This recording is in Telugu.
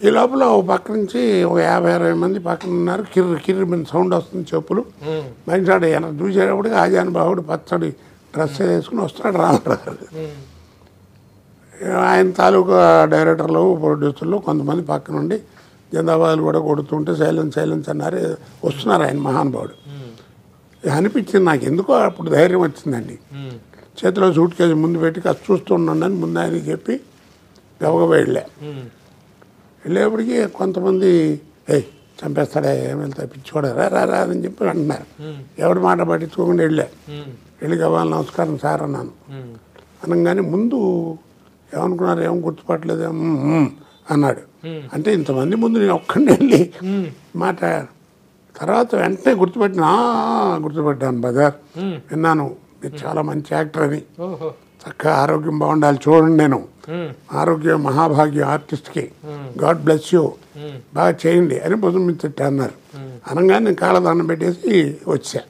ఈ లోపల ఓ పక్క నుంచి ఒక 50-60 మంది పక్కన ఉన్నారు. కిర్రి కిర్రి మీద సౌండ్ వస్తుంది, చెప్పులు. మనిషాడు వెనక చూసేటప్పటికి ఆజానుబాహుడు పచ్చడి డ్రెస్ వేసుకుని వస్తున్నాడు రామారావు గారు. ఆయన తాలూకా డైరెక్టర్లు, ప్రొడ్యూసర్లు కొంతమంది పక్క నుండి జిందాబాదులు కూడా కొడుతుంటే సైలెన్స్ అన్నారు. వస్తున్నారు ఆయన మహానుభావుడు. అనిపించింది నాకు, ఎందుకో అప్పుడు ధైర్యం వచ్చిందండి. చేతిలో సూట్ కేసు ముందు పెట్టి కాస్త చూస్తూ ఉండండి అని ముందు ఆయనకి చెప్పి గబగబా వెళ్ళేప్పటికీ కొంతమంది చంపేస్తాడా ఏమి వెళ్తా పిచ్చివాడా రా అని చెప్పి అంటున్నారు. ఎవరి మాట పట్టించుకోకుండా వెళ్ళి గబాలు నమస్కారం సార్ అన్నాను. అనగానే ముందు ఏమనుకున్నారు, ఏం గుర్తుపట్టలేదు అన్నాడు. అంటే ఇంతమంది ముందు నేను ఒక్కడిని వెళ్ళి మాట తర్వాత వెంటనే గుర్తుపెట్టాను బజార్, విన్నాను మీరు చాలా మంచి యాక్టర్ అని, చక్కగా ఆరోగ్యం బాగుండాలి చూడండి, నేను ఆరోగ్యం మహాభాగ్యం ఆర్టిస్ట్కి, గాడ్ బ్లెస్ యూ, బాగా చేయండి అని భుజం మీద అన్నారు. అనగానే నేను కాళ్ళ దండం పెట్టేసి వచ్చా.